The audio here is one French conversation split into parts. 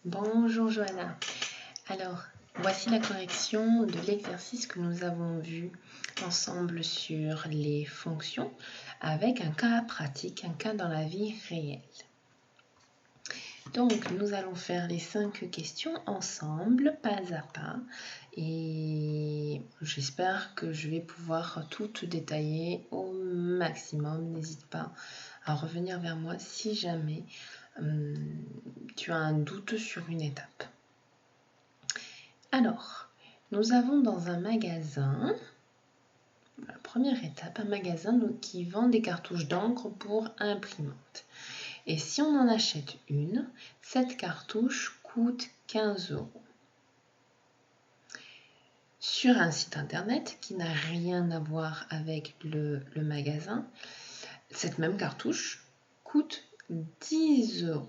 Bonjour Johanna. Alors, voici la correction de l'exercice que nous avons vu ensemble sur les fonctions avec un cas pratique, un cas dans la vie réelle. Donc, nous allons faire les 5 questions ensemble, pas à pas, et j'espère que je vais pouvoir tout détailler au maximum. N'hésite pas à revenir vers moi si jamais tu as un doute sur une étape. Alors, nous avons dans un magasin, la première étape, un magasin qui vend des cartouches d'encre pour imprimante. Et si on en achète une, cette cartouche coûte 15 €. Sur un site internet qui n'a rien à voir avec le magasin, cette même cartouche coûte 10 €.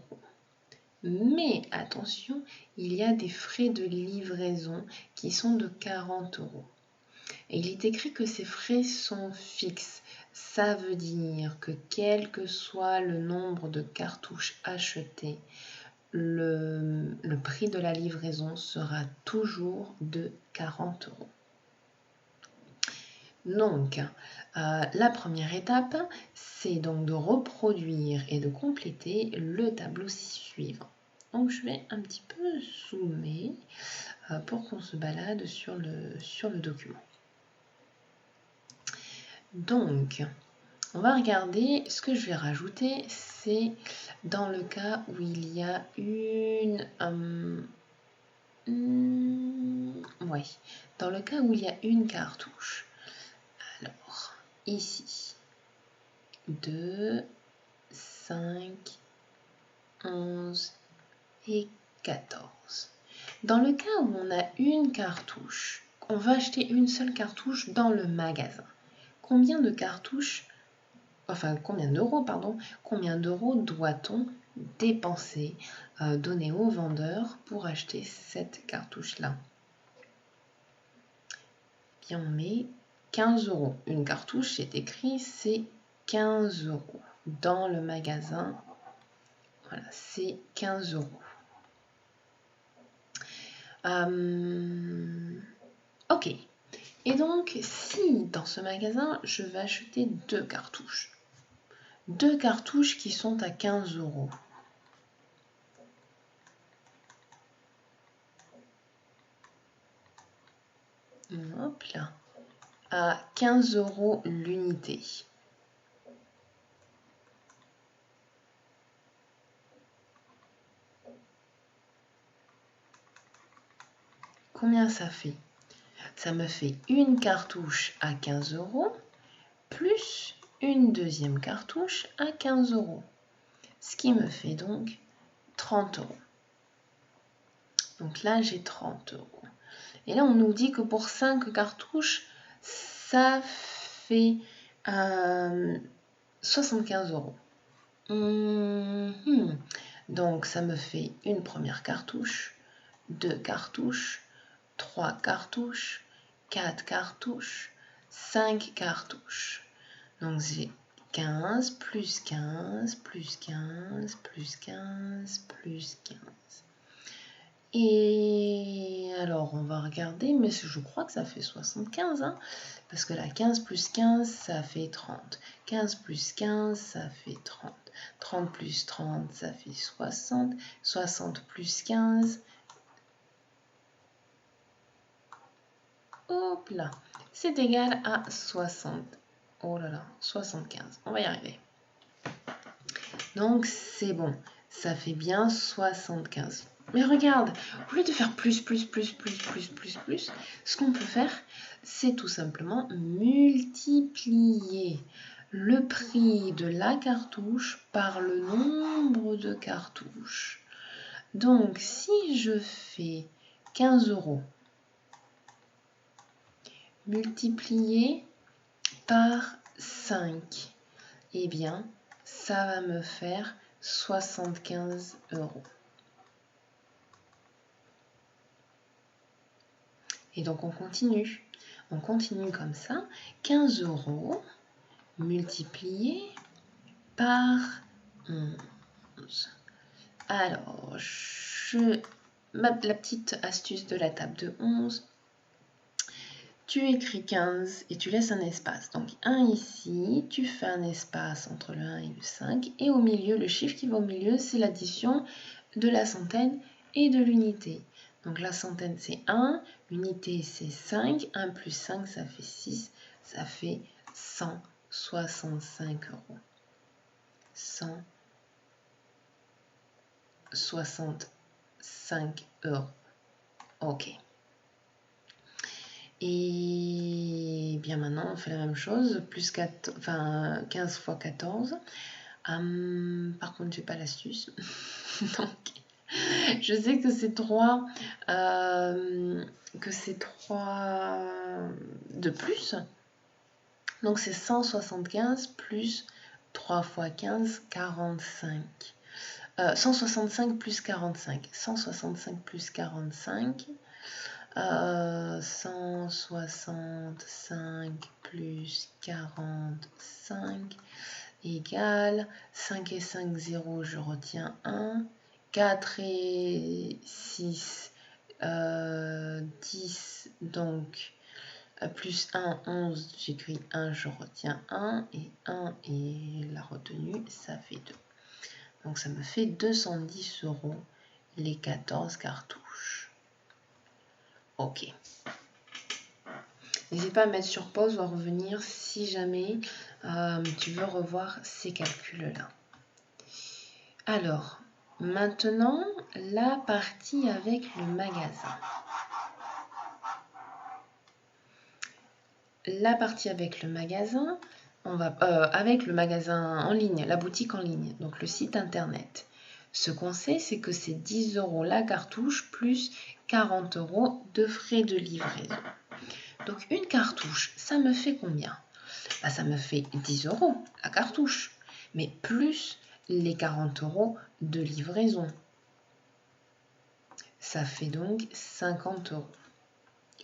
Mais attention, il y a des frais de livraison qui sont de 40 €. Et il est écrit que ces frais sont fixes. Ça veut dire que quel que soit le nombre de cartouches achetées, le prix de la livraison sera toujours de 40 €. Donc, la première étape, c'est donc de reproduire et de compléter le tableau suivant. Donc, je vais un petit peu zoomer pour qu'on se balade sur le document. Donc, on va regarder ce que je vais rajouter, c'est dans le cas où il y a dans le cas où il y a une cartouche. Alors, ici, 2, 5, 11 et 14. Dans le cas où on a une cartouche, on va acheter une seule cartouche dans le magasin. Combien d'euros doit-on dépenser, donner au vendeur pour acheter cette cartouche-là? Bien, on met 15 €. Une cartouche, c'est écrit, c'est 15 €. Dans le magasin, voilà, c'est 15 €. Ok. Et donc, si dans ce magasin, je vais acheter 2 cartouches. 2 cartouches qui sont à 15 €. Hop là. À 15 € l'unité. Combien ça fait? Ça me fait une cartouche à 15 € plus une deuxième cartouche à 15 €. Ce qui me fait donc 30 €. Donc là, j'ai 30 €. Et là, on nous dit que pour 5 cartouches, ça fait 75 €. Donc, ça me fait une première cartouche, 2 cartouches, 3 cartouches, 4 cartouches, 5 cartouches. Donc, j'ai 15 plus 15 plus 15 plus 15 plus 15. Et alors, on va regarder, mais je crois que ça fait 75, hein, parce que là, 15 plus 15, ça fait 30. 15 plus 15, ça fait 30. 30 plus 30, ça fait 60. 60 plus 15, hop là, c'est égal à 60. Oh là là, 75. On va y arriver. Donc, c'est bon. Ça fait bien 75. Mais regarde, au lieu de faire plus, ce qu'on peut faire, c'est tout simplement multiplier le prix de la cartouche par le nombre de cartouches. Donc, si je fais 15 € multiplié par 5, eh bien, ça va me faire 75 €. Et donc, on continue. On continue comme ça. 15 € multiplié par 11. Alors, la petite astuce de la table de 11. Tu écris 15 et tu laisses un espace. Donc 1 ici, tu fais un espace entre le 1 et le 5. Et au milieu, le chiffre qui va au milieu, c'est l'addition de la centaine et de l'unité. Donc la centaine, c'est 1. L'unité, c'est 5. 1 plus 5, ça fait 6. Ça fait 165 euros. 165 euros. OK. Et bien maintenant, on fait la même chose, plus 4, 15 fois 14. Par contre, j'ai pas l'astuce. Donc, je sais que c'est 3, de plus. Donc, c'est 175 plus 3 fois 15, 45. 165 plus 45. 165 plus 45. 165 plus 45 égale 5 et 5, 0, je retiens 1. 4 et 6, 10, donc plus 1, 11, j'écris 1, je retiens 1. Et 1 et la retenue, ça fait 2. Donc ça me fait 210 euros les 14 cartouches. OK. N'hésite pas à mettre sur pause ou à revenir si jamais tu veux revoir ces calculs-là. Alors, maintenant, la partie avec le magasin. La partie avec le magasin, avec le magasin en ligne, la boutique en ligne, donc le site internet. Ce qu'on sait, c'est que c'est 10 euros la cartouche plus 40 euros de frais de livraison. Donc une cartouche, ça me fait combien? Ça me fait 10 euros la cartouche, mais plus les 40 euros de livraison. Ça fait donc 50 euros.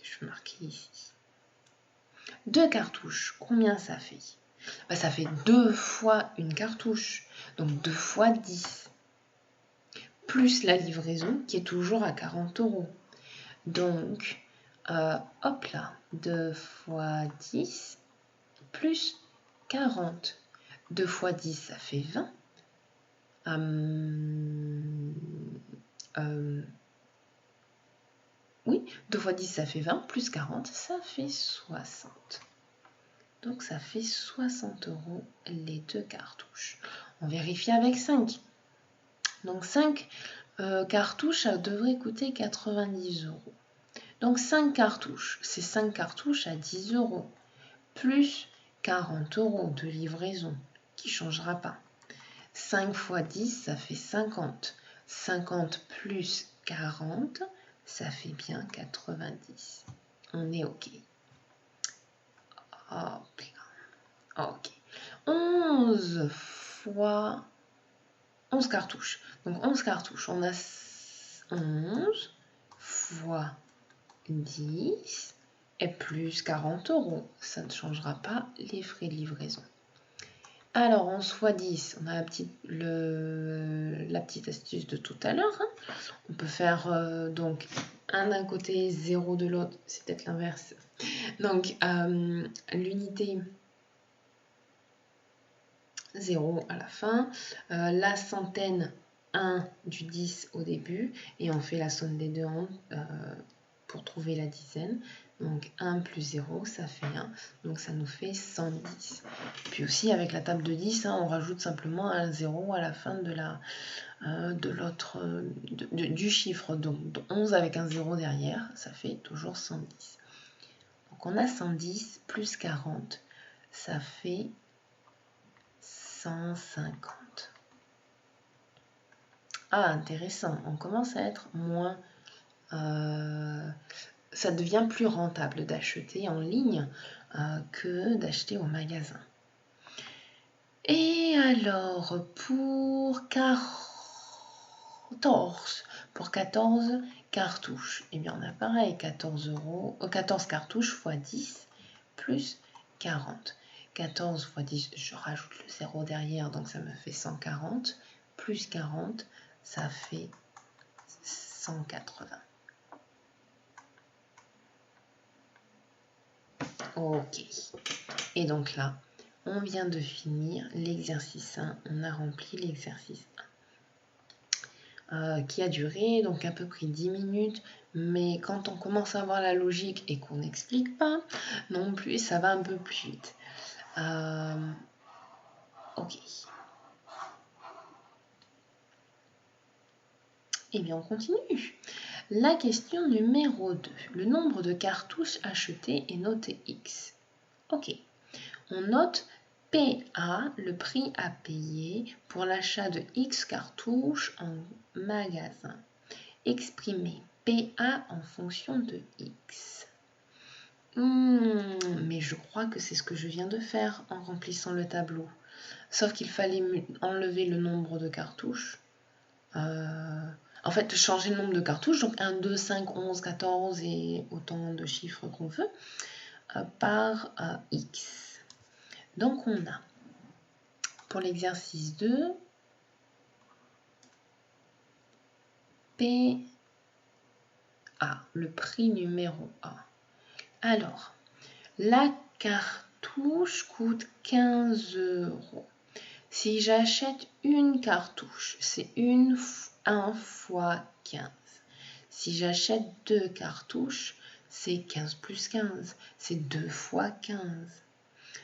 Je vais marquer ici. 2 cartouches, combien ça fait? Ça fait 2 fois une cartouche, donc 2 fois 10. Plus la livraison qui est toujours à 40 euros. Donc, hop là, 2 fois 10 plus 40. 2 fois 10, ça fait 20. Oui, 2 fois 10, ça fait 20, plus 40, ça fait 60. Donc, ça fait 60 euros les 2 cartouches. On vérifie avec 5. Donc, 5 cartouches, ça devrait coûter 90 euros. Donc, 5 cartouches, c'est 5 cartouches à 10 euros, plus 40 euros de livraison, qui ne changera pas. 5 fois 10, ça fait 50. 50 plus 40, ça fait bien 90. On est OK. Hop là. OK. 11 fois 11 cartouches. Donc 11 cartouches. On a 11 fois 10 et plus 40 euros. Ça ne changera pas les frais de livraison. Alors, 11 fois 10, on a la petite astuce de tout à l'heure. Hein. On peut faire donc 1 d'un côté, 0 de l'autre. C'est peut-être l'inverse. Donc, l'unité 0 à la fin. La centaine 1 du 10 au début. Et on fait la somme des deux pour trouver la dizaine. Donc 1 plus 0, ça fait 1. Donc ça nous fait 110. Puis aussi avec la table de 10, on rajoute simplement un 0 à la fin du chiffre. Donc 11 avec un 0 derrière, ça fait toujours 110. Donc on a 110 plus 40, ça fait 150. Ah, intéressant. On commence à être moins... ça devient plus rentable d'acheter en ligne que d'acheter au magasin. Et alors, pour 14 cartouches, eh bien on a pareil, 14 cartouches fois 10 plus 40. 14 fois 10, je rajoute le 0 derrière, donc ça me fait 140, plus 40, ça fait 180. Ok. Et donc là, on vient de finir l'exercice 1. On a rempli l'exercice 1 qui a duré donc à peu près 10 minutes. Mais quand on commence à voir la logique et qu'on n'explique pas non plus, ça va un peu plus vite. Ok. Eh bien, on continue. La question numéro 2. Le nombre de cartouches achetées est noté X. Ok. On note PA, le prix à payer pour l'achat de X cartouches en magasin. Exprimer PA en fonction de X. Mais je crois que c'est ce que je viens de faire en remplissant le tableau. Sauf qu'il fallait enlever le nombre de cartouches. En fait, changer le nombre de cartouches, donc 1, 2, 5, 11, 14 et autant de chiffres qu'on veut, par X. Donc on a, pour l'exercice 2, PA, le prix numéro A. Alors, la cartouche coûte 15 €. Si j'achète une cartouche, c'est 1 fois 15. Si j'achète 2 cartouches, c'est 15 plus 15, c'est 2 fois 15.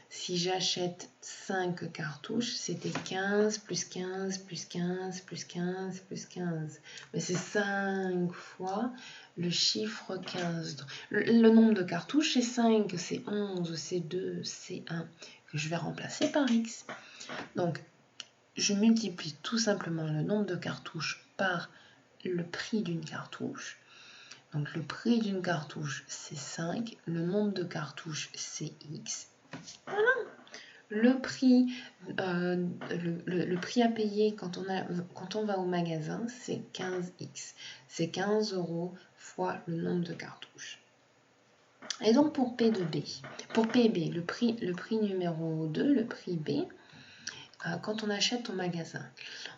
Si j'achète 5 cartouches, c'était 15 plus 15 plus 15 plus 15 plus 15. Mais c'est 5 fois le chiffre 15. Le nombre de cartouches, c'est 5, c'est 11, c'est 2, c'est 1, que je vais remplacer par X. Donc, je multiplie tout simplement le nombre de cartouches par le prix d'une cartouche. Donc, le prix d'une cartouche, c'est 5. Le nombre de cartouches, c'est X. Voilà. Le prix à payer quand on va au magasin, c'est 15X. C'est 15 € fois le nombre de cartouches. Et donc, pour PB, le prix numéro 2, le prix B, quand on achète au magasin,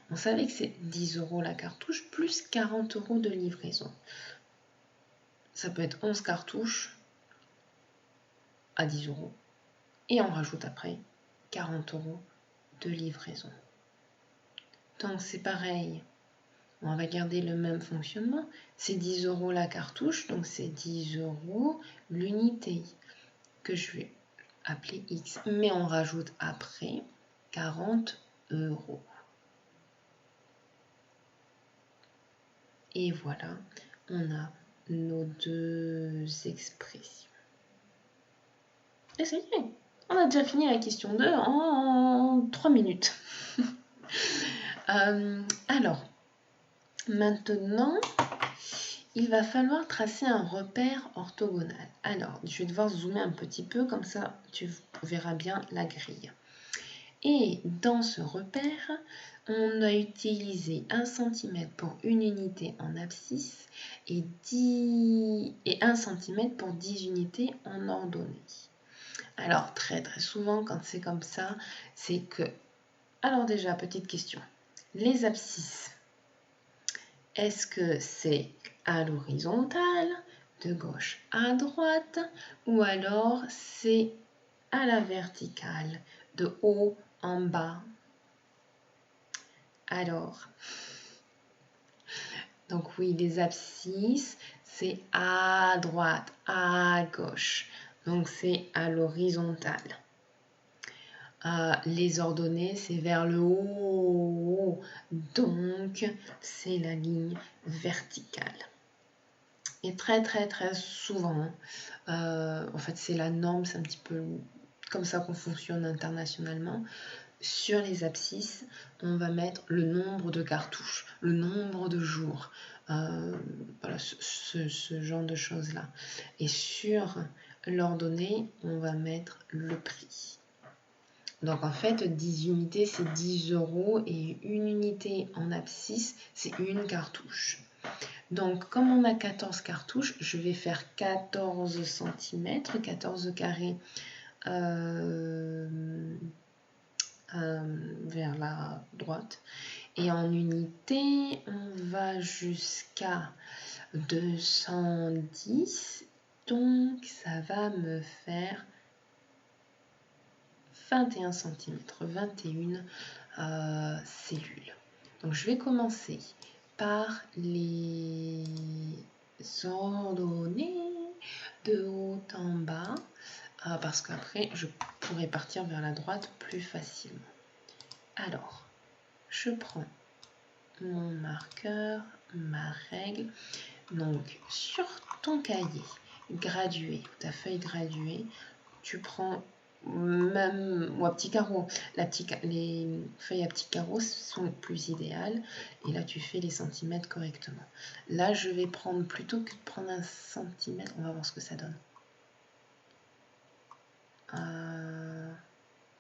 on savait que c'est 10 € la cartouche plus 40 € de livraison. Ça peut être 11 cartouches à 10 €. Et on rajoute après 40 € de livraison. Donc c'est pareil. On va garder le même fonctionnement. C'est 10 € la cartouche, donc c'est 10 € l'unité que je vais appeler X. Mais on rajoute après 40 €. Et voilà, on a nos deux expressions. Et ça y est, on a déjà fini la question 2 en 3 minutes. Alors, maintenant, il va falloir tracer un repère orthogonal. Alors, je vais devoir zoomer un petit peu, comme ça tu verras bien la grille. Et dans ce repère, on a utilisé 1 cm pour une unité en abscisse et 1 cm pour 10 unités en ordonnée. Alors, très souvent, quand c'est comme ça, c'est que... Alors déjà, petite question. Les abscisses, est-ce que c'est à l'horizontale, de gauche à droite, ou alors c'est à la verticale, de haut en bas? Alors, donc oui, les abscisses, c'est à droite, à gauche. Donc c'est à l'horizontale. Les ordonnées, c'est vers le haut. Donc c'est la ligne verticale. Et très souvent, en fait c'est la norme, c'est un petit peu comme ça qu'on fonctionne internationalement. Sur les abscisses, on va mettre le nombre de cartouches, le nombre de jours, voilà, ce genre de choses-là. Et sur l'ordonnée, on va mettre le prix. Donc en fait, 10 unités, c'est 10 € et une unité en abscisse, c'est une cartouche. Donc comme on a 14 cartouches, je vais faire 14 cm, 14 carrés vers la droite Et en unité, on va jusqu'à 210. Donc, ça va me faire 21 cm, 21 cellules. Donc, je vais commencer par les ordonner de haut en bas, parce qu'après, je pourrai partir vers la droite plus facilement. Alors, je prends mon marqueur, ma règle. Donc, sur ton cahier gradué, ta feuille graduée, tu prends même ou à petits carreaux. Les feuilles à petits carreaux sont plus idéales. Et là, tu fais les centimètres correctement. Là, je vais prendre, plutôt que de prendre 1 centimètre, on va voir ce que ça donne.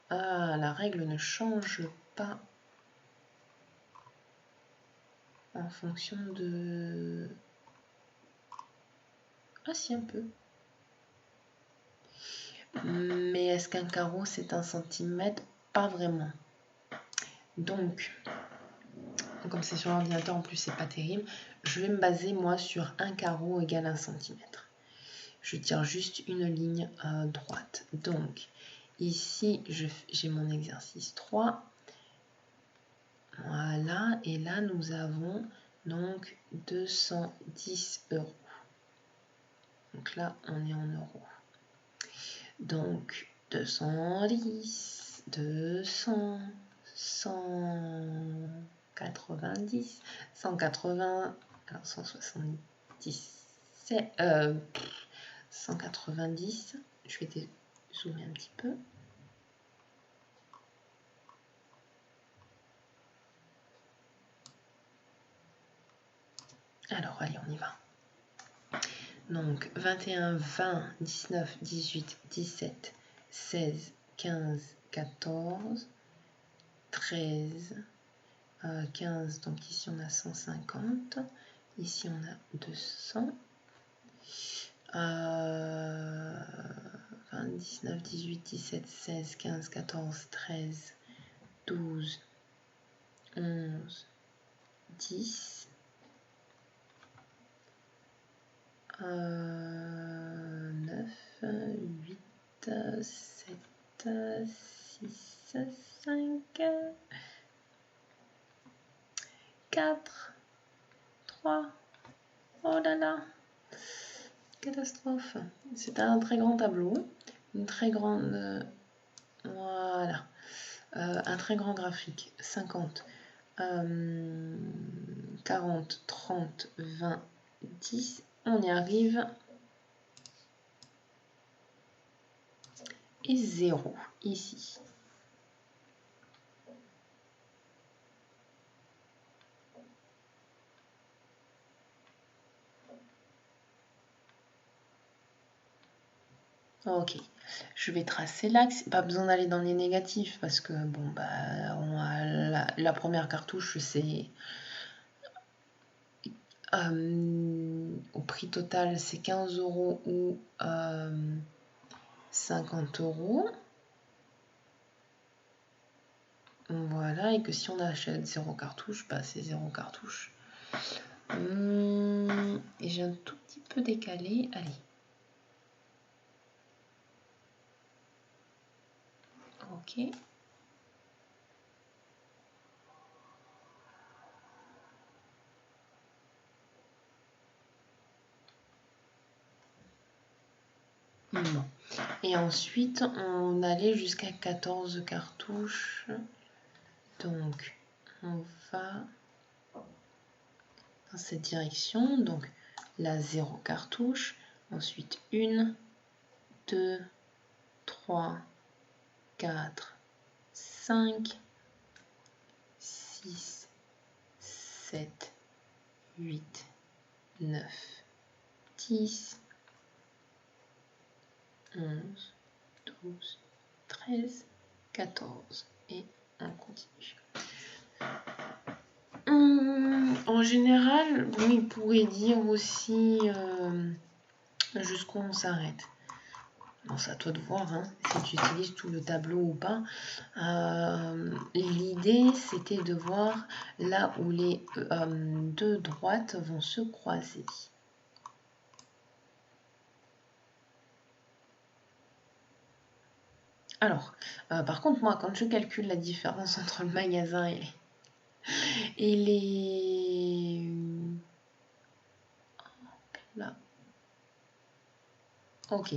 La règle ne change pas en fonction de... Ah si, un peu. Mais est-ce qu'un carreau, c'est 1 centimètre? Pas vraiment. Donc, comme c'est sur l'ordinateur, en plus, c'est pas terrible. Je vais me baser, moi, sur un carreau égale 1 centimètre. Je tire juste une ligne droite. Donc, ici, j'ai mon exercice 3. Voilà. Et là, nous avons donc 210 €. Donc là, on est en euros. Donc, 210, 200, 190, 180, alors 170, 190, je vais zoomer un petit peu. Alors, allez, on y va. Donc, 21, 20, 19, 18, 17, 16, 15, 14, 13, 15, donc ici on a 150, ici on a 200, 20, 19, 18, 17, 16, 15, 14, 13, 12, 11, 10, 9, 8, 7, 6, 5, 4, 3, oh là là, catastrophe. C'est un très grand tableau, une très grande, voilà, un très grand graphique, 50, 40, 30, 20, 10, on y arrive, et 0 ici. Ok, je vais tracer l'axe, pas besoin d'aller dans les négatifs parce que bon bah on a la première cartouche c'est au prix total c'est 15 € ou 50 €. Voilà, et que si on achète 0 cartouche, bah c'est 0 cartouche. Et j'ai un tout petit peu décalé, allez. Ok. Bon. Et ensuite, on allait jusqu'à 14 cartouches. Donc, on va dans cette direction. Donc, la 0 cartouche. Ensuite, 1, 2, 3, 4, 5, 6, 7, 8, 9, 10, 11, 12, 13, 14. Et on continue. En général, oui, il pourrait dire aussi jusqu'où on s'arrête. bon, c'est à toi de voir hein, si tu utilises tout le tableau ou pas. L'idée, c'était de voir là où les deux droites vont se croiser. Alors, par contre, moi, quand je calcule la différence entre le magasin et les... Là. Ok.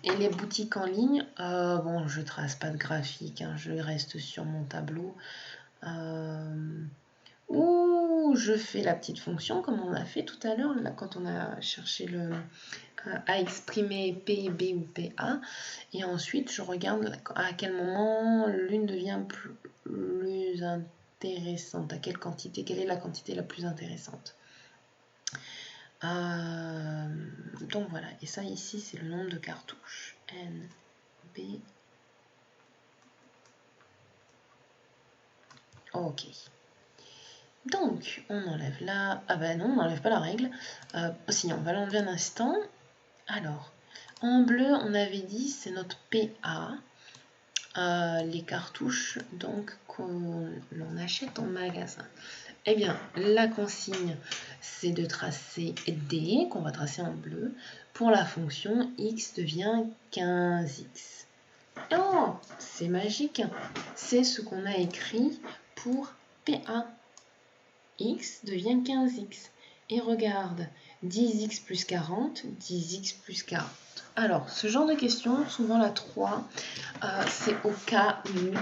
Et les boutiques en ligne, bon, je trace pas de graphique, hein, je reste sur mon tableau. Où je fais la petite fonction comme on a fait tout à l'heure, là, quand on a cherché à exprimer P, B ou PA. Et ensuite, je regarde à quel moment l'une devient plus intéressante, à quelle quantité, quelle est la quantité la plus intéressante. Donc voilà, et ça ici c'est le nombre de cartouches. N, B. Ok. Donc on enlève là. Ah ben non, on n'enlève pas la règle. Si, on va l'enlever un instant. Alors, en bleu, on avait dit c'est notre PA. Les cartouches donc qu'on achète en magasin. Eh bien, la consigne, c'est de tracer D, qu'on va tracer en bleu, pour la fonction x devient 15x. Oh, c'est magique. C'est ce qu'on a écrit pour PA. X devient 15x. Et regarde, 10x plus 40, 10x plus 40. Alors, ce genre de question, souvent la 3, c'est au cas où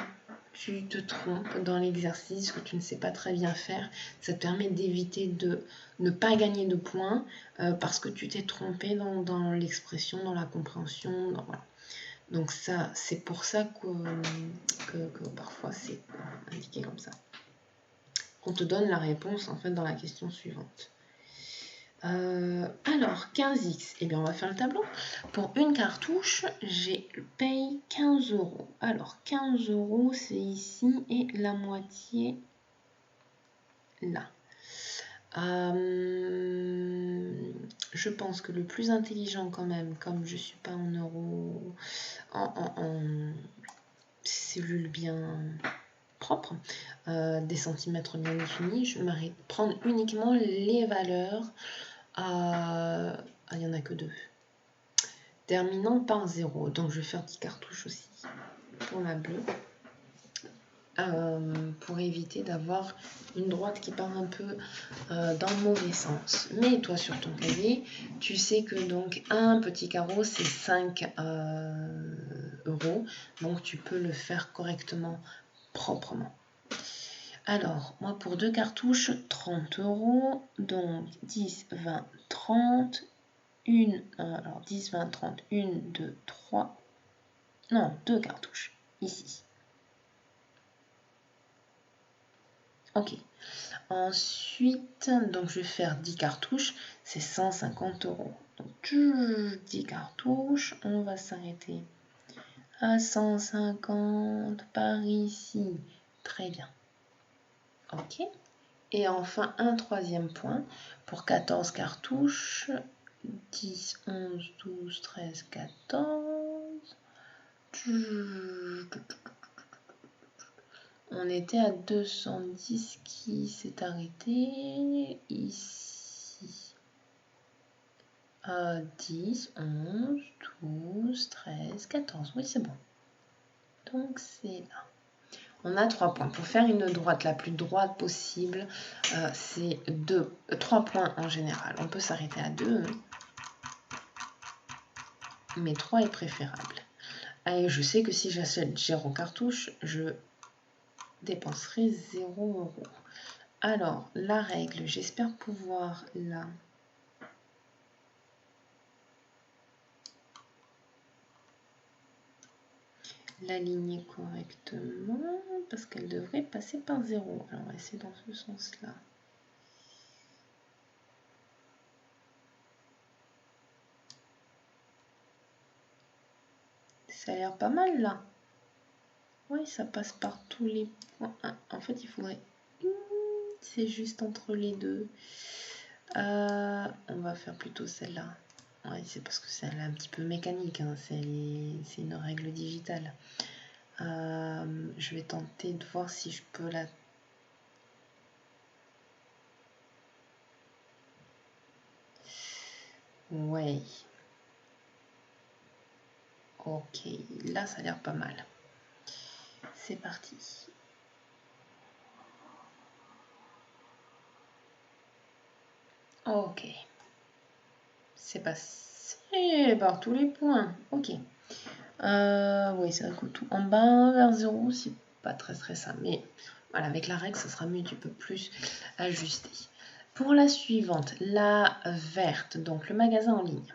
tu te trompes dans l'exercice, que tu ne sais pas très bien faire. Ça te permet d'éviter de ne pas gagner de points parce que tu t'es trompé dans l'expression, dans la compréhension. Voilà. Donc ça, c'est pour ça que parfois c'est indiqué comme ça. On te donne la réponse en fait dans la question suivante. Alors, 15x, eh bien on va faire le tableau. Pour une cartouche, j'ai paye 15 euros. Alors, 15 euros, c'est ici et la moitié là. Je pense que le plus intelligent quand même, comme je ne suis pas en euros, en cellules bien propres, des centimètres bien définis, je vais prendre uniquement les valeurs. Il n'y en a que 2. Terminant par 0. Donc je vais faire 10 cartouches aussi pour la bleue. Pour éviter d'avoir une droite qui part un peu dans le mauvais sens. Mais toi sur ton cahier, tu sais que donc un petit carreau c'est 5 euros. Donc tu peux le faire correctement, proprement. Alors, moi pour 2 cartouches, 30 euros. Donc 10, 20, 30. Alors 10, 20, 30, 1, 2, 3. Non, 2 cartouches, ici. Ok. Ensuite, donc je vais faire 10 cartouches, c'est 150 euros. Donc 10 cartouches, on va s'arrêter à 150 par ici. Très bien. Ok. Et enfin, un troisième point pour 14 cartouches. 10, 11, 12, 13, 14. On était à 210 qui s'est arrêté ici. 10, 11, 12, 13, 14. Oui, c'est bon. Donc, c'est là. On a 3 points. Pour faire une droite la plus droite possible, c'est 3 points en général. On peut s'arrêter à 2, mais 3 est préférable. Et je sais que si j'achète 0 cartouche, je dépenserai 0 €. Alors, la règle, j'espère pouvoir l'aligner correctement parce qu'elle devrait passer par 0. Alors, on va essayer dans ce sens-là. Ça a l'air pas mal là. Oui, ça passe par tous les points. En fait, il faudrait... C'est juste entre les deux. On va faire plutôt celle-là. Ouais, c'est parce que c'est un petit peu mécanique, hein, c'est une règle digitale. Je vais tenter de voir si je peux la... Ouais. Ok, là ça a l'air pas mal. C'est parti. Ok. C'est passé par tous les points. Ok. Oui, c'est vrai que tout en bas vers 0, c'est pas très stressant. Mais voilà, avec la règle, ça sera mieux. Tu peux plus ajuster. Pour la suivante, la verte, donc le magasin en ligne.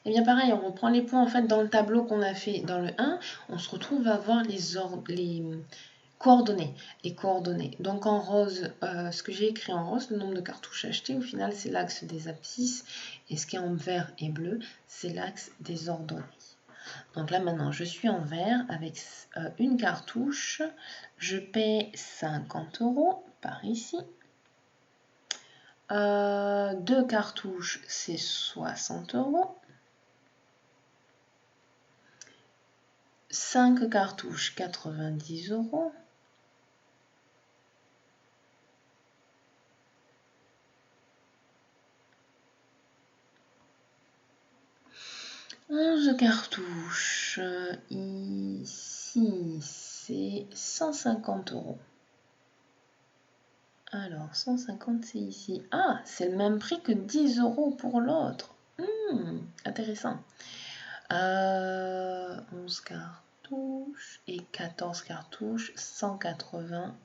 Et bien pareil, on reprend les points en fait dans le tableau qu'on a fait dans le 1. On se retrouve à voir les coordonnées. Les coordonnées. Donc en rose, ce que j'ai écrit en rose, le nombre de cartouches achetées, au final, c'est l'axe des abscisses. Et ce qui est en vert et bleu, c'est l'axe des ordonnées. Donc là maintenant, je suis en vert avec une cartouche. Je paie 50 € par ici. 2 cartouches, c'est 60 €. 5 cartouches, 90 €. 11 cartouches, ici c'est 150 €. Alors 150 c'est ici. Ah, c'est le même prix que 10 € pour l'autre. Intéressant. 11 cartouches et 14 cartouches, 180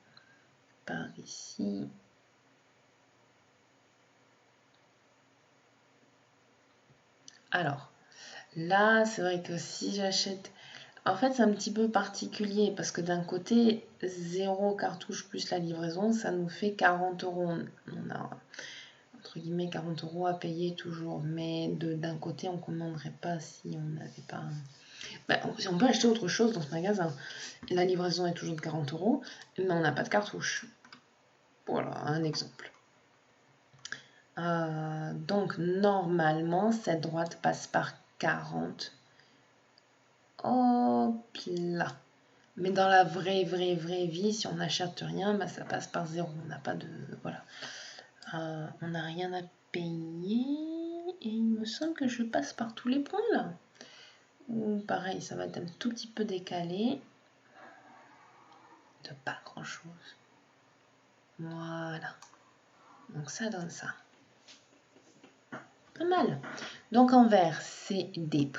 par ici. Alors, là, c'est vrai que si j'achète... En fait, c'est un petit peu particulier parce que d'un côté, 0 cartouche plus la livraison, ça nous fait 40 €. On a, entre guillemets, 40 € à payer toujours. Mais d'un côté, on ne commanderait pas si on n'avait pas... on peut acheter autre chose dans ce magasin. La livraison est toujours de 40 €, mais on n'a pas de cartouche. Voilà, un exemple. Donc, normalement, cette droite passe par 40. Hop là. Mais dans la vraie vie, si on n'achète rien, bah, ça passe par 0. On n'a pas de... Voilà. On n'a rien à payer. Et il me semble que je passe par tous les points, là. Ou pareil, ça va être un tout petit peu décalé. De pas grand-chose. Voilà. Donc ça donne ça. Pas mal. Donc en vert, c'est D'.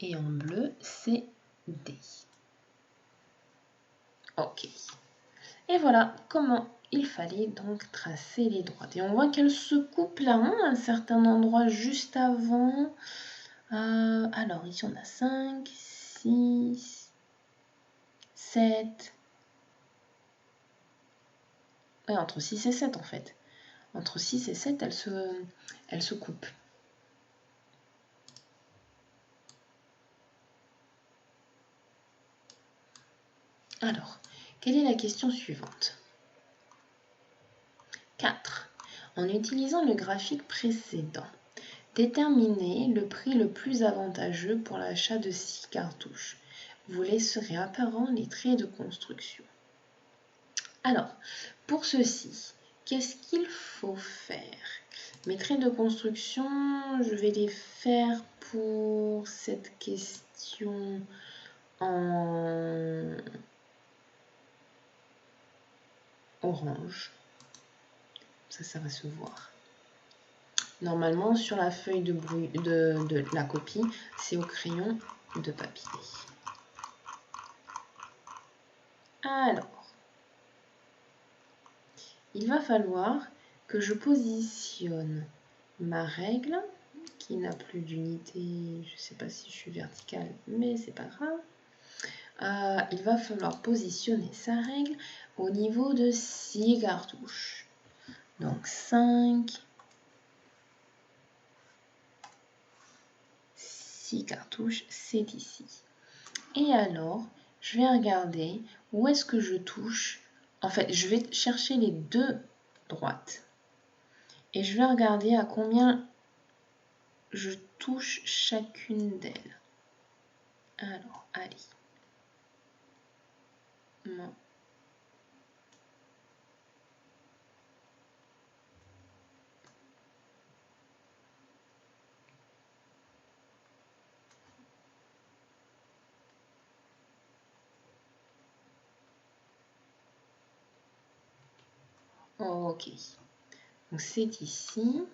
Et en bleu, c'est D. Ok. Et voilà comment il fallait donc tracer les droites. Et on voit qu'elles se coupent là, hein, à un certain endroit juste avant. Alors ici on a 5, 6, 7. Ouais, entre 6 et 7 en fait. Entre 6 et 7, elles se coupent. Alors, quelle est la question suivante? 4. En utilisant le graphique précédent, déterminez le prix le plus avantageux pour l'achat de 6 cartouches. Vous laisserez apparents les traits de construction. Alors, pour ceci, qu'est-ce qu'il faut faire? Mes traits de construction, je vais les faire pour cette question en orange. Ça va se voir. Normalement, sur la feuille de la copie, c'est au crayon de papier. Alors, il va falloir que je positionne ma règle, qui n'a plus d'unité, je ne sais pas si je suis verticale, mais c'est pas grave. Il va falloir positionner sa règle au niveau de 6 cartouches. Donc 5, 6 cartouches, c'est ici. Et alors, je vais regarder où est-ce que je touche. En fait, je vais chercher les deux droites. Et je vais regarder à combien je touche chacune d'elles. Alors, allez. Non. Ok. Donc c'est ici.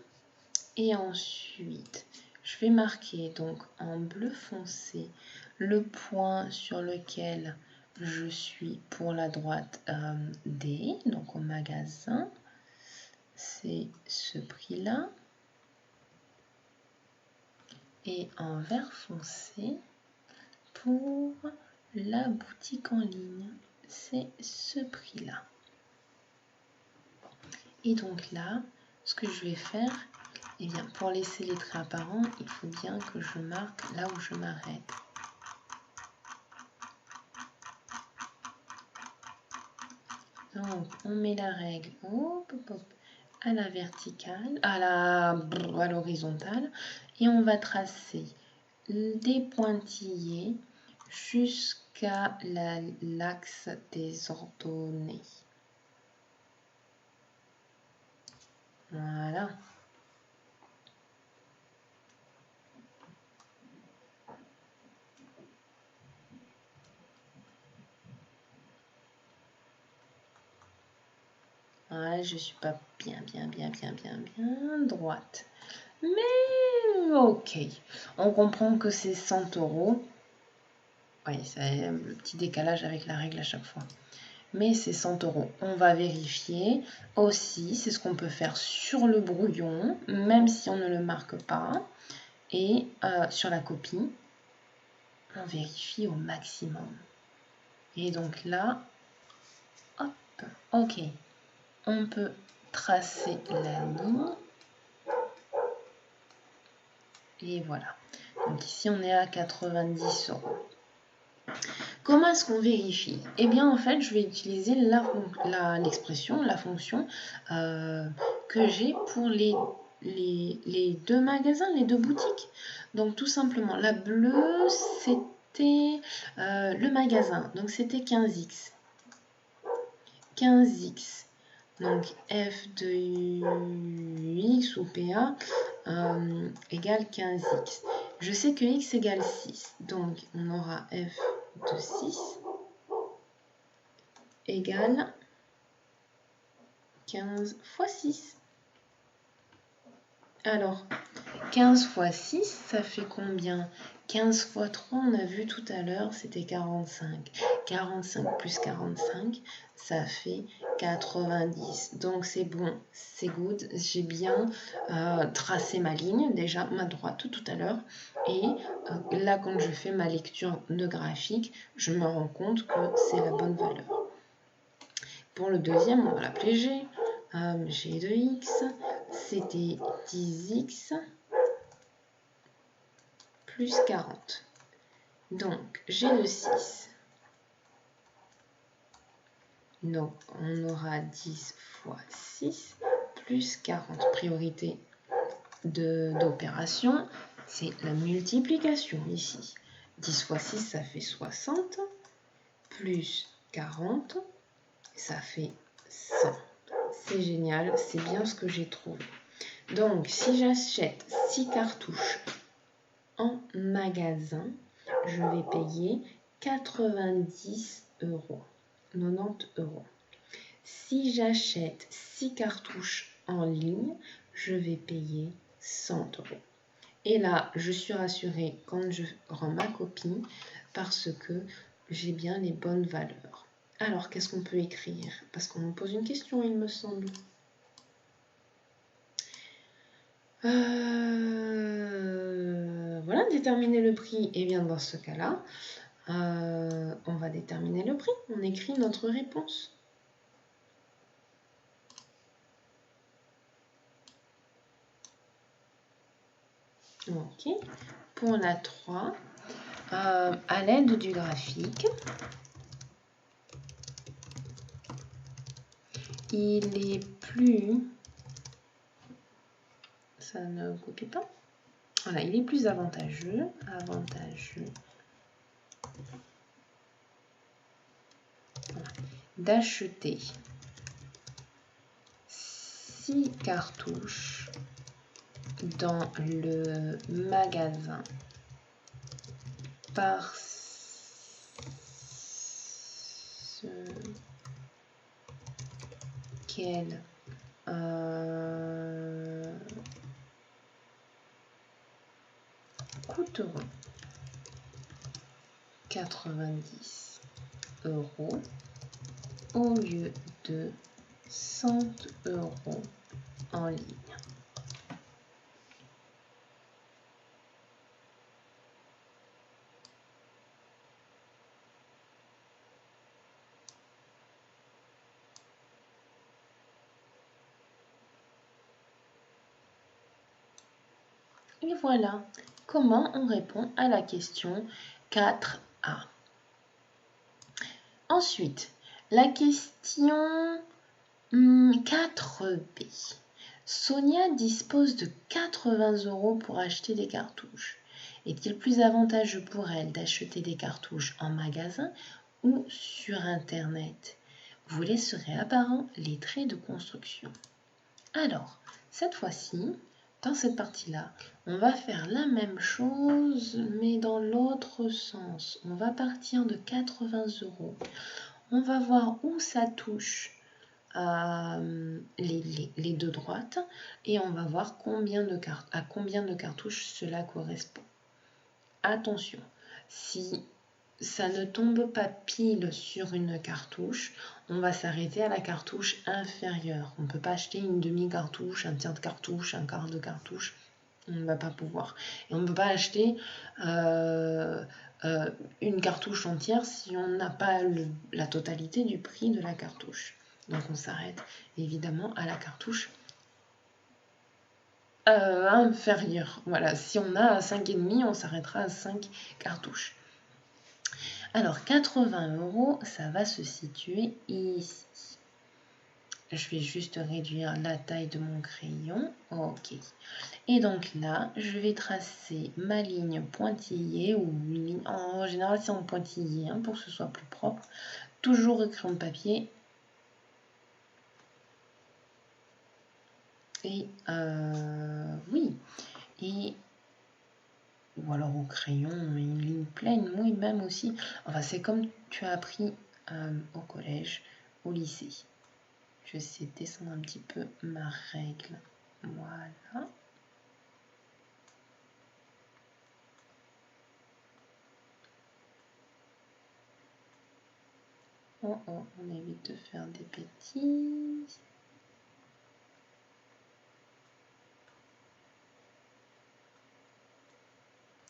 Et ensuite, je vais marquer donc en bleu foncé le point sur lequel je suis pour la droite D, donc au magasin. C'est ce prix-là. Et en vert foncé pour la boutique en ligne. C'est ce prix-là. Et donc là, ce que je vais faire, eh bien, pour laisser les traits apparents, il faut bien que je marque là où je m'arrête. Donc, on met la règle hop, hop, hop, à la verticale, à l'horizontale, et on va tracer des pointillés jusqu'à l'axe des ordonnées. Voilà. Ouais, je suis pas bien droite. Mais ok. On comprend que c'est 100 €. Oui, c'est le petit décalage avec la règle à chaque fois. Mais c'est 100 €. On va vérifier aussi, c'est ce qu'on peut faire sur le brouillon, même si on ne le marque pas. Et sur la copie, on vérifie au maximum. Et donc là, hop, ok. On peut tracer la ligne. Et voilà. Donc ici, on est à 90 €. Comment est-ce qu'on vérifie? Eh bien, en fait, je vais utiliser l'expression, la fonction que j'ai pour les deux magasins, les deux boutiques. Donc, tout simplement, la bleue, c'était le magasin. Donc, c'était 15x. 15x. Donc, f de x ou PA égale 15x. Je sais que x égale 6. Donc, on aura f de 6 égale 15 fois 6. Alors, 15 fois 6, ça fait combien? 15 fois 3, on a vu tout à l'heure, c'était 45. 45 plus 45, ça fait 90. Donc, c'est bon, c'est good. J'ai bien tracé ma ligne, déjà ma droite tout à l'heure. Et là, quand je fais ma lecture de graphique, je me rends compte que c'est la bonne valeur. Pour le deuxième, on va l'appeler G. G de x, c'était 10x plus 40. Donc, G de 6. Donc, on aura 10 fois 6 plus 40. Priorité d'opération, c'est la multiplication ici. 10 fois 6, ça fait 60. Plus 40, ça fait 100. C'est génial, c'est bien ce que j'ai trouvé. Donc, si j'achète 6 cartouches en magasin, je vais payer 90 €, 90 €. Si j'achète 6 cartouches en ligne, je vais payer 100 €. Et là, je suis rassurée quand je rends ma copie parce que j'ai bien les bonnes valeurs. Alors, qu'est-ce qu'on peut écrire? Parce qu'on me pose une question, il me semble. Voilà, déterminer le prix. Et bien, dans ce cas-là, on va déterminer le prix. On écrit notre réponse. Ok. Pour la 3, à l'aide du graphique, il est plus... Ça ne copie pas. Voilà, il est plus avantageux, d'acheter 6 cartouches dans le magasin parce qu'elles coûteront 90 € au lieu de 100 € en ligne. Et voilà comment on répond à la question 4A. Ensuite, la question 4B. Sonia dispose de 80 € pour acheter des cartouches. Est-il plus avantageux pour elle d'acheter des cartouches en magasin ou sur Internet? Vous laisserez apparent les traits de construction. Alors, cette fois-ci, dans cette partie-là, on va faire la même chose, mais dans l'autre sens. On va partir de 80 €. On va voir où ça touche les deux droites et on va voir à combien de cartouches cela correspond. Attention, si ça ne tombe pas pile sur une cartouche, on va s'arrêter à la cartouche inférieure. On ne peut pas acheter une demi-cartouche, un tiers de cartouche, un quart de cartouche. On ne va pas pouvoir. Et on ne peut pas acheter une cartouche entière si on n'a pas la totalité du prix de la cartouche. Donc on s'arrête évidemment à la cartouche inférieure. Voilà, si on a 5,5, on s'arrêtera à 5 cartouches. Alors 80 €, ça va se situer ici. Je vais juste réduire la taille de mon crayon. Ok. Et donc là, je vais tracer ma ligne pointillée ou une ligne. En général, c'est en pointillé pour que ce soit plus propre. Toujours au crayon de papier. Et oui. Et ou alors au crayon, une ligne pleine, oui, même aussi. Enfin, c'est comme tu as appris au collège, au lycée. Je sais descendre un petit peu ma règle. Voilà. Oh, on évite de faire des bêtises.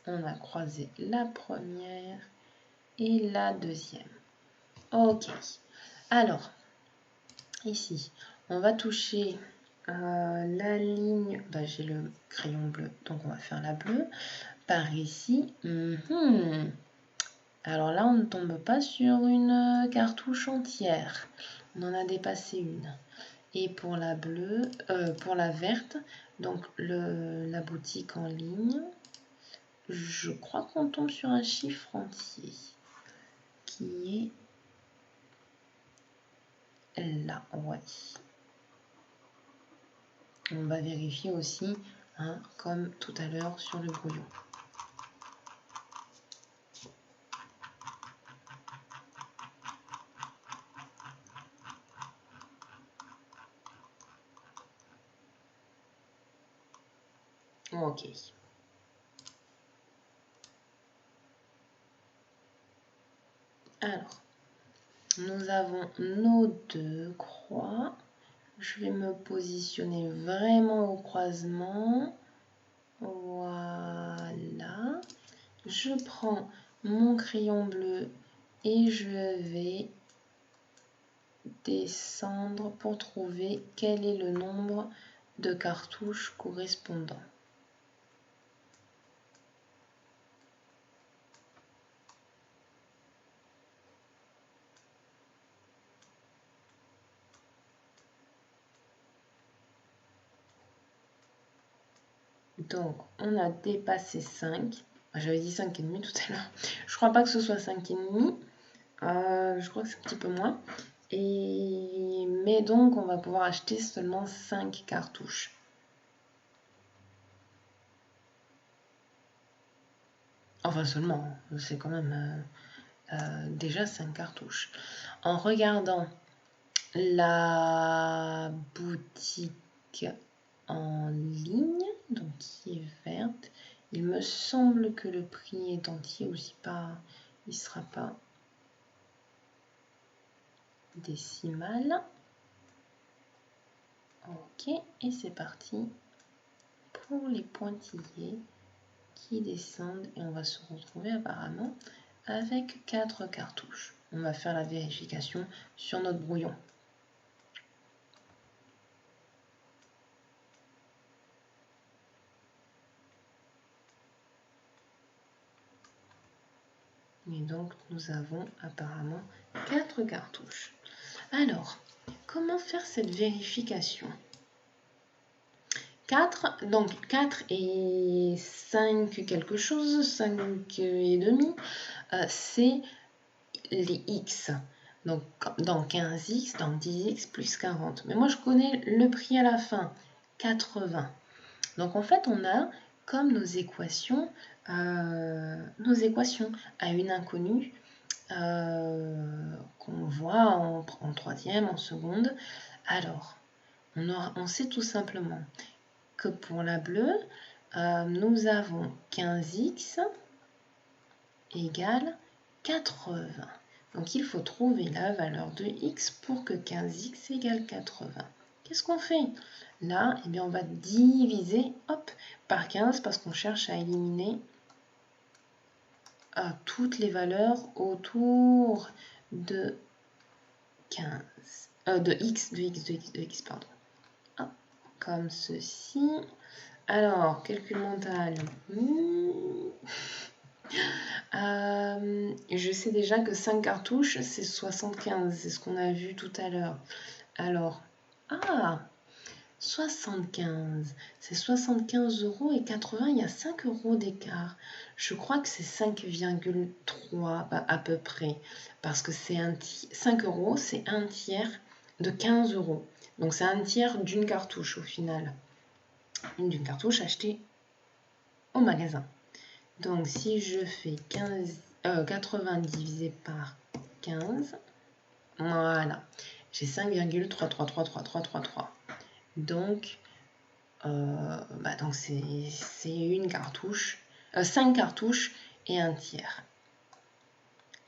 On a croisé la première et la deuxième. Ok. Alors, ici, on va toucher la ligne. J'ai le crayon bleu, donc on va faire la bleue. Par ici. Alors là, on ne tombe pas sur une cartouche entière. On en a dépassé une. Et pour la bleue, pour la verte, donc la boutique en ligne, je crois qu'on tombe sur un chiffre entier qui est là, ouais. On va vérifier aussi, comme tout à l'heure sur le brouillon. Ok. Alors, nous avons nos deux croix. Je vais me positionner vraiment au croisement. Voilà. Je prends mon crayon bleu et je vais descendre pour trouver quel est le nombre de cartouches correspondant. Donc, on a dépassé 5. J'avais dit 5,5 tout à l'heure. Je crois pas que ce soit 5,5. Je crois que c'est un petit peu moins. Mais donc, on va pouvoir acheter seulement 5 cartouches. Enfin, seulement, c'est quand même déjà 5 cartouches. En regardant la boutique en ligne, donc qui est verte, il me semble que le prix est entier aussi, pas, il sera pas décimal. Ok, et c'est parti pour les pointillés qui descendent et on va se retrouver apparemment avec 4 cartouches. On va faire la vérification sur notre brouillon. Et donc nous avons apparemment 4 cartouches. Alors, comment faire cette vérification ? 4, donc 4 et 5 quelque chose, 5 et demi, c'est les X. Donc dans 15X, dans 10X plus 40. Mais moi je connais le prix à la fin, 80. Donc en fait on a comme nos équations à une inconnue qu'on voit en troisième, en seconde. Alors, on sait tout simplement que pour la bleue, nous avons 15x égale 80. Donc il faut trouver la valeur de x pour que 15x égale 80. Qu'est-ce qu'on fait? Là, eh bien, on va diviser par 15 parce qu'on cherche à éliminer toutes les valeurs autour de 15, de x, pardon. Comme ceci. Alors, calcul mental. Je sais déjà que 5 cartouches, c'est 75. C'est ce qu'on a vu tout à l'heure. Alors, 75. C'est 75 € et 80, il y a 5 € d'écart. Je crois que c'est 5,3 à peu près. Parce que c'est 5 €, c'est un tiers de 15 €. Donc c'est un tiers d'une cartouche au final. D'une cartouche achetée au magasin. Donc si je fais 80 divisé par 15, voilà, j'ai 5,333333. Donc, donc c'est une cartouche, 5 cartouches et un tiers.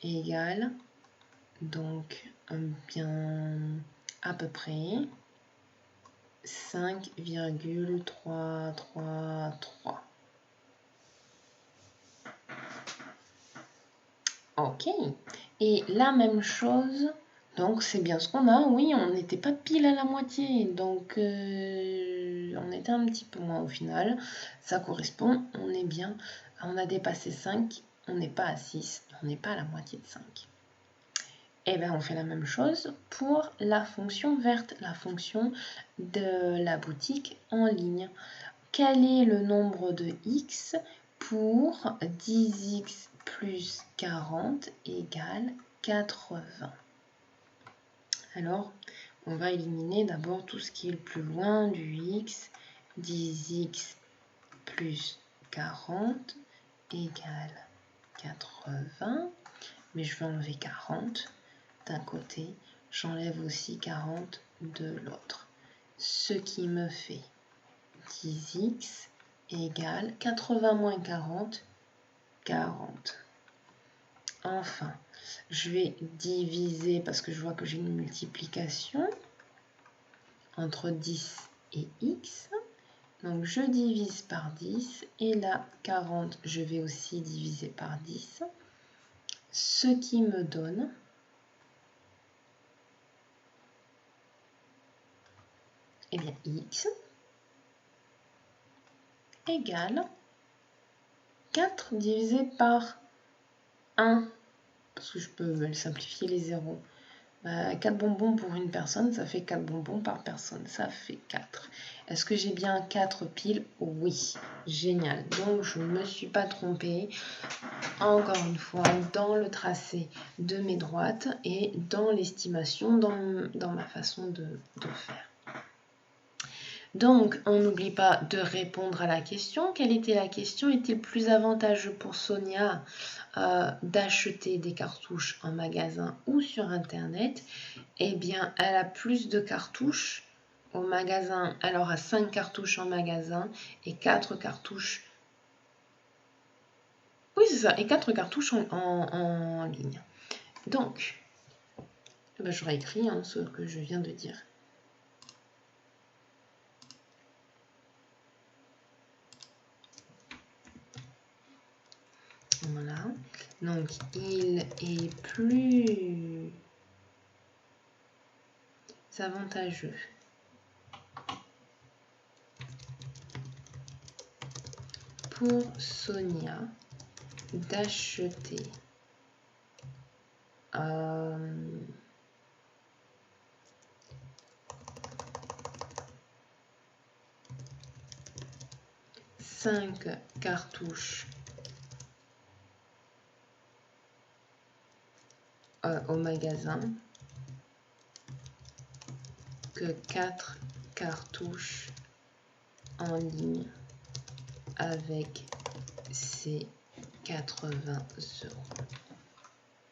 Égale, donc bien à peu près 5,333. Ok, et la même chose, donc c'est bien ce qu'on a, oui, on n'était pas pile à la moitié, donc on était un petit peu moins au final, ça correspond, on est bien, on a dépassé 5, on n'est pas à 6, on n'est pas à la moitié de 5. Et bien on fait la même chose pour la fonction verte, la fonction de la boutique en ligne. Quel est le nombre de x pour 10x plus 40 égale 80? Alors, on va éliminer d'abord tout ce qui est le plus loin du x. 10x plus 40 égale 80. Mais je vais enlever 40 d'un côté. J'enlève aussi 40 de l'autre. Ce qui me fait 10x égale 80 moins 40, 40. Enfin, je vais diviser parce que je vois que j'ai une multiplication entre 10 et x. Donc, je divise par 10 et là, 40, je vais aussi diviser par 10. Ce qui me donne eh bien, x égale 4 divisé par 1. Parce que je peux simplifier les zéros. 4 bonbons pour une personne, ça fait 4 bonbons par personne. Ça fait 4. Est-ce que j'ai bien 4 piles? Oui. Génial. Donc, je ne me suis pas trompée, encore une fois, dans le tracé de mes droites et dans l'estimation, dans ma façon de faire. Donc, on n'oublie pas de répondre à la question. Quelle était la question? Est-il plus avantageux pour Sonia d'acheter des cartouches en magasin ou sur Internet? Eh bien, elle a plus de cartouches au magasin. Elle aura 5 cartouches en magasin et 4 cartouches. Oui, c'est ça, et 4 cartouches en ligne. Donc, ben, j'aurais écrit ce que je viens de dire. Voilà. Donc, il est plus avantageux pour Sonia d'acheter 5 cartouches au magasin que 4 cartouches en ligne avec ses 80 €.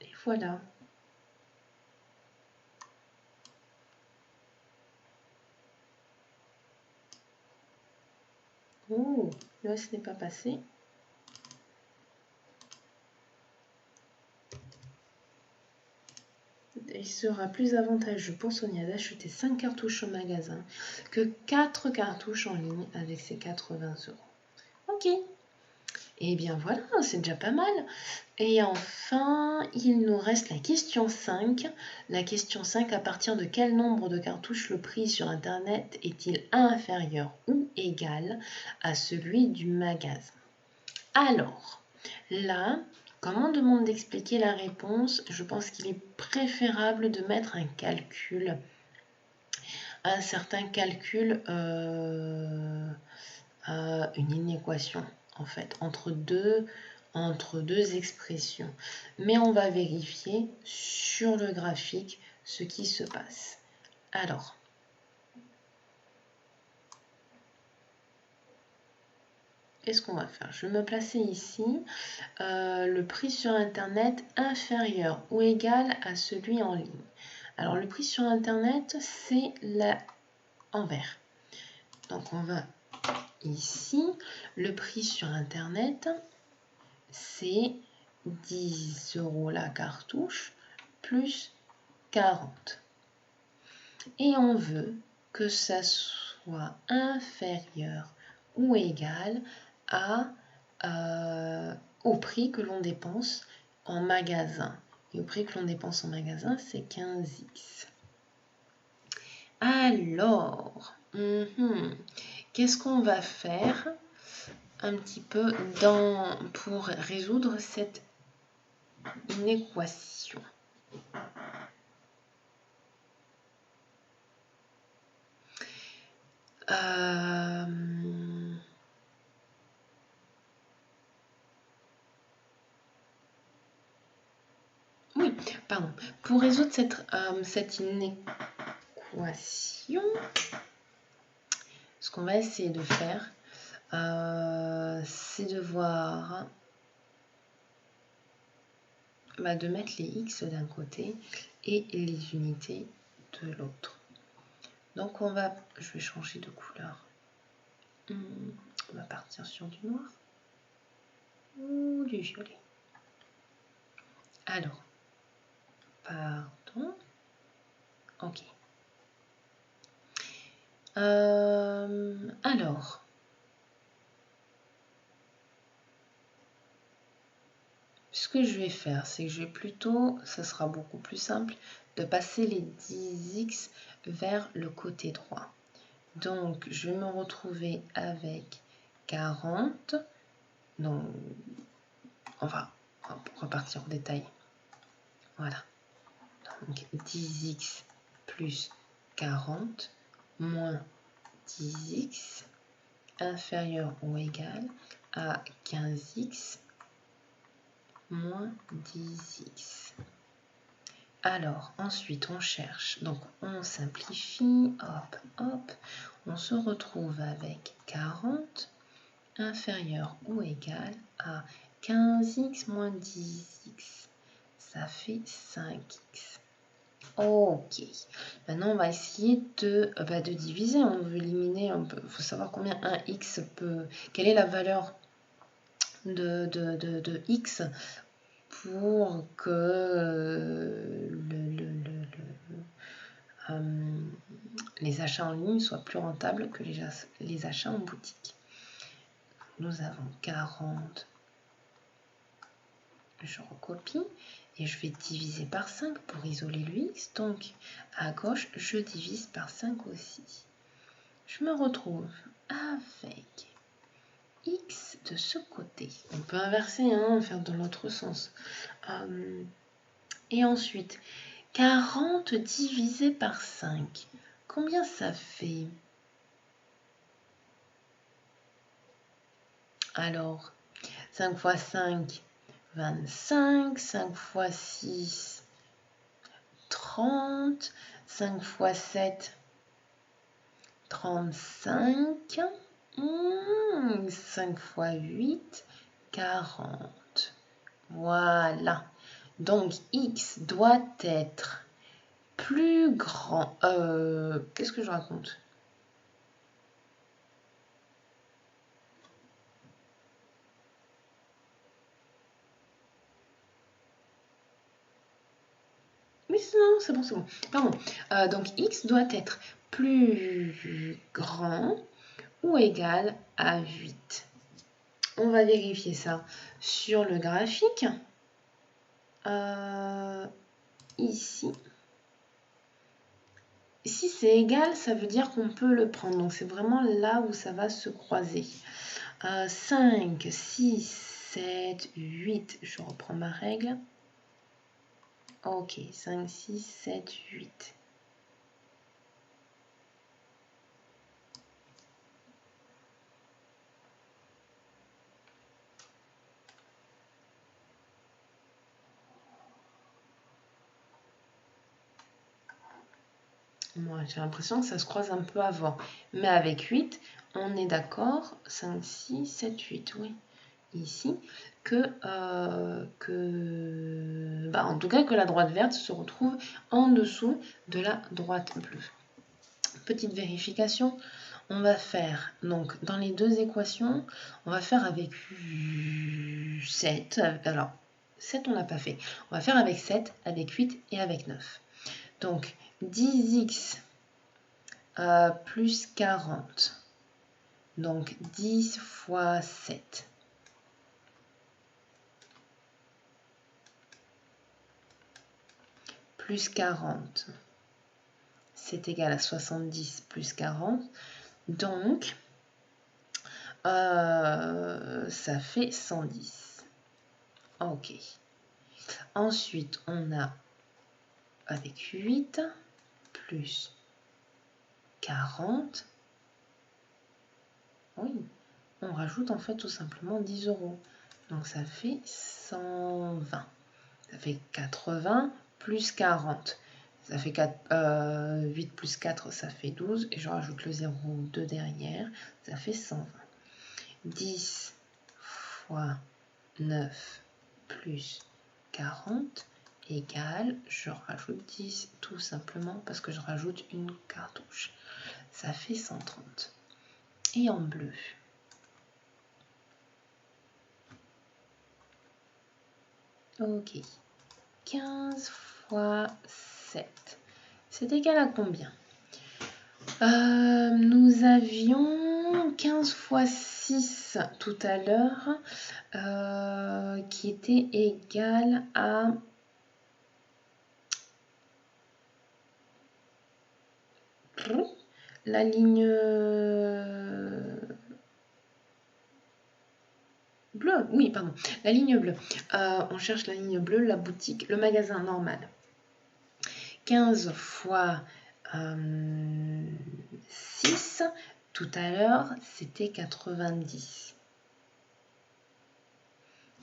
Et voilà. Oh, là ce n'est pas passé. Il sera plus avantageux pour Sonia d'acheter 5 cartouches au magasin que 4 cartouches en ligne avec ses 80 €. Ok. Et bien voilà, c'est déjà pas mal. Et enfin, il nous reste la question 5. La question 5, à partir de quel nombre de cartouches le prix sur Internet est-il inférieur ou égal à celui du magasin? Alors, là, comme on demande d'expliquer la réponse, je pense qu'il est préférable de mettre un calcul, un certain calcul, une inéquation en fait, entre deux expressions. Mais on va vérifier sur le graphique ce qui se passe. Alors, qu'est-ce qu'on va faire? Je vais me placer ici. Le prix sur Internet inférieur ou égal à celui en ligne. Alors, le prix sur Internet, c'est en vert. Donc, on va ici. Le prix sur Internet, c'est 10 € la cartouche plus 40. Et on veut que ça soit inférieur ou égal au prix que l'on dépense en magasin. Et au prix que l'on dépense en magasin, c'est 15x. Alors, qu'est-ce qu'on va faire un petit peu pour résoudre cette inéquation? Oui, pardon. Pour résoudre cette inéquation, ce qu'on va essayer de faire, c'est de voir, de mettre les x d'un côté et les unités de l'autre. Donc je vais changer de couleur. On va partir sur du noir ou du violet. Alors, pardon. Ok. Alors, ce que je vais faire, c'est que je vais plutôt, ça sera beaucoup plus simple, de passer les 10x vers le côté droit. Donc, je vais me retrouver avec 40. Donc, on va repartir au détail. Voilà. Donc, 10x plus 40 moins 10x inférieur ou égal à 15x moins 10x. Alors, ensuite, on cherche. Donc, on simplifie. Hop, hop. On se retrouve avec 40 inférieur ou égal à 15x moins 10x. Ça fait 5x. Ok. Maintenant, on va essayer de diviser. On veut éliminer. Il faut savoir combien 1x peut... Quelle est la valeur de x pour que les achats en ligne soient plus rentables que les achats en boutique. Nous avons 40, je recopie, et je vais diviser par 5 pour isoler le x. Donc, à gauche, je divise par 5 aussi. Je me retrouve avec x de ce côté. On peut inverser, faire dans l'autre sens. Et ensuite, 40 divisé par 5. Combien ça fait? Alors, 5 fois 5, 25. 5 fois 6, 30. 5 fois 7, 35. 5 fois 8, 40. Voilà. Donc, x doit être plus grand. Qu'est-ce que je raconte? Oui, non, c'est bon, c'est bon. Pardon. Donc, x doit être plus grand ou égal à 8. On va vérifier ça sur le graphique. Ici. Si c'est égal, ça veut dire qu'on peut le prendre. Donc, c'est vraiment là où ça va se croiser. 5, 6, 7, 8. Je reprends ma règle. Ok, 5, 6, 7, 8. Moi, j'ai l'impression que ça se croise un peu avant. Mais avec 8, on est d'accord. 5, 6, 7, 8, oui. Ici, en tout cas, que la droite verte se retrouve en dessous de la droite bleue. Petite vérification. On va faire, donc, dans les deux équations, on va faire avec 7. Alors, 7, on n'a pas fait. On va faire avec 7, avec 8 et avec 9. Donc, 10x plus 40. Donc, 10 fois 7. Plus 40. C'est égal à 70 plus 40. Donc, ça fait 110. Ok. Ensuite, on a avec 8 plus 40. Oui, on rajoute en fait tout simplement 10 euros. Donc, ça fait 120. Ça fait 80 plus 40. Ça fait 8 plus 4, ça fait 12. Et je rajoute le 0,2 derrière. Ça fait 120. 10 fois 9 plus 40 égale, je rajoute 10 tout simplement parce que je rajoute une cartouche. Ça fait 130. Et en bleu, ok, 15 fois 7, c'est égal à combien? Nous avions 15 fois 6 tout à l'heure, qui était égal à... La ligne bleue, oui, pardon, la ligne bleue. On cherche la ligne bleue, la boutique, le magasin normal. 15 fois 6 Tout à l'heure, c'était 90.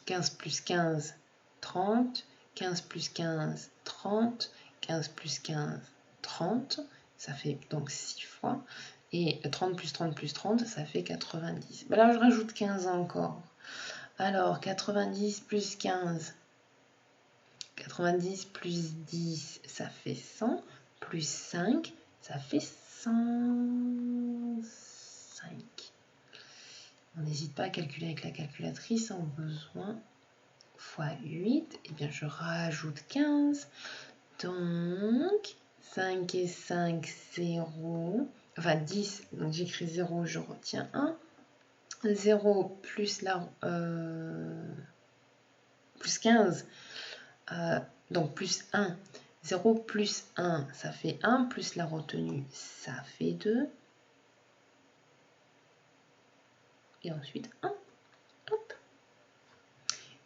15 plus 15, 30. 15 plus 15, 30. 15 plus 15, 30. Ça fait donc 6 fois. Et 30 plus 30 plus 30, ça fait 90. Ben là, je rajoute 15 encore. Alors, 90 plus 15. 90 plus 10, ça fait 100. Plus 5, ça fait 105. On n'hésite pas à calculer avec la calculatrice en besoin. Fois 8, et bien je rajoute 15. Donc, 5 et 5, 0. Enfin, 10, donc j'écris 0, je retiens 1. 0 plus plus 15, donc plus 1. 0 plus 1, ça fait 1, plus la retenue, ça fait 2. Et ensuite 1. Hop.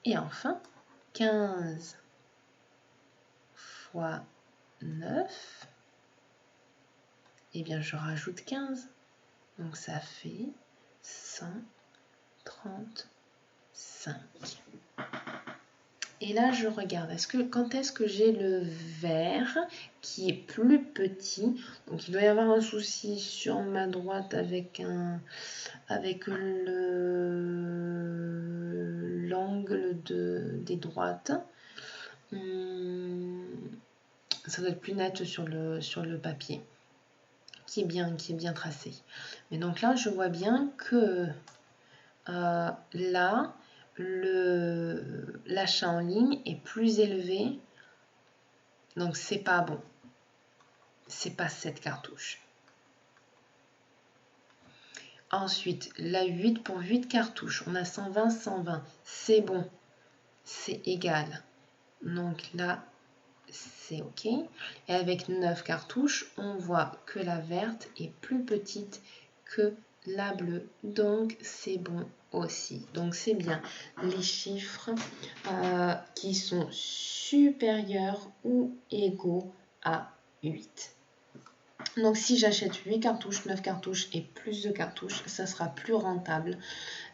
Et enfin, 15 fois 9, et bien je rajoute 15. Donc ça fait 135. Et là, je regarde, quand est-ce que j'ai le vert qui est plus petit? Donc, il doit y avoir un souci sur ma droite avec l'angle des droites. Ça doit être plus net sur le papier, qui est bien tracé. Mais donc là, je vois bien que là, l'achat en ligne est plus élevé, donc c'est pas bon. C'est pas cette cartouche. Ensuite, la 8 pour 8 cartouches, on a 120, 120, c'est bon, c'est égal. Donc là, c'est OK. Et avec 9 cartouches, on voit que la verte est plus petite que la bleue, donc c'est bon aussi. Donc c'est bien les chiffres qui sont supérieurs ou égaux à 8. Donc si j'achète 8 cartouches, 9 cartouches et plus de cartouches, ça sera plus rentable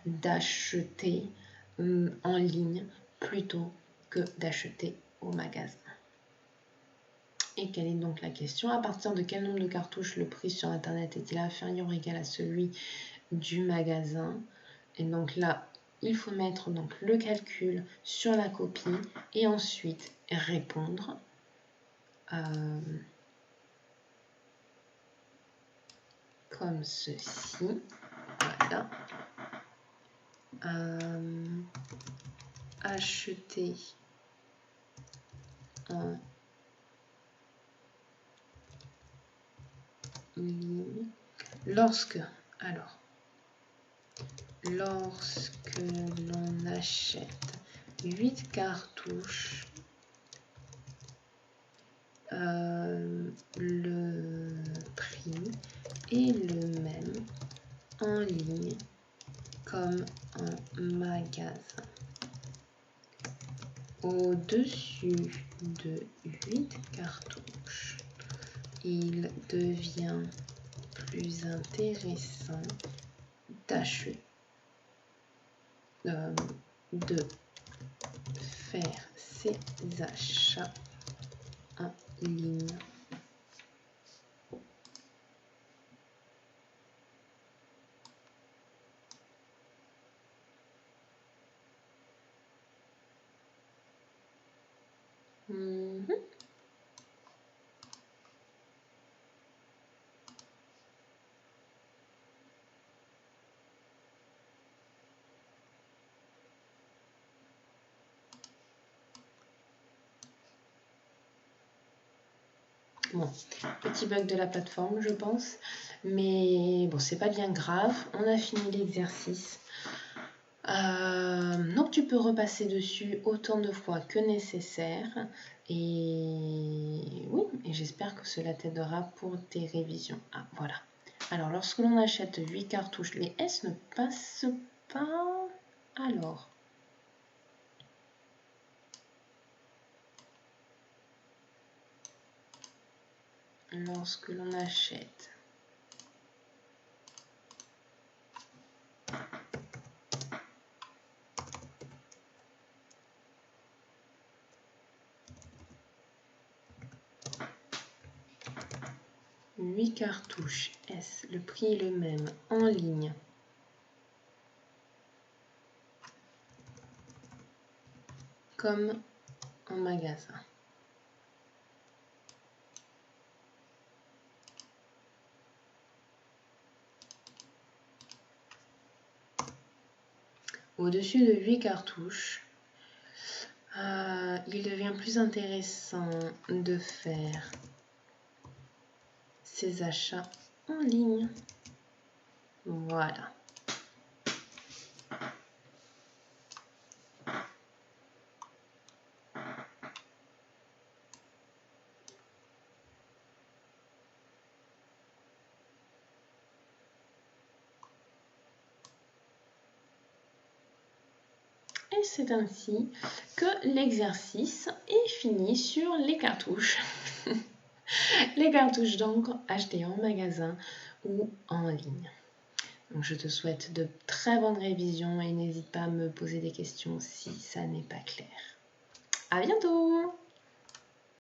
d'acheter en ligne plutôt que d'acheter au magasin. Et quelle est donc la question? À partir de quel nombre de cartouches le prix sur Internet est-il inférieur ou égal à celui du magasin? Et donc là, il faut mettre donc le calcul sur la copie et ensuite répondre. Comme ceci. Voilà. Acheter en ligne lorsque l'on achète 8 cartouches, le prix est le même en ligne comme en magasin. Au-dessus de 8 cartouches, il devient plus intéressant de faire ses achats en ligne. Bon, petit bug de la plateforme, je pense. Mais bon, c'est pas bien grave. On a fini l'exercice. Donc, tu peux repasser dessus autant de fois que nécessaire. Et oui, et j'espère que cela t'aidera pour tes révisions. Ah, voilà. Alors, lorsque l'on achète 8 cartouches, les S ne passent pas. Alors. Lorsque l'on achète 8 cartouches. Est-ce le prix est le même en ligne comme en magasin? Au-dessus de 8 cartouches, il devient plus intéressant de faire ses achats en ligne. Voilà. Et c'est ainsi que l'exercice est fini sur les cartouches. Les cartouches donc achetées en magasin ou en ligne. Donc je te souhaite de très bonnes révisions et n'hésite pas à me poser des questions si ça n'est pas clair. À bientôt!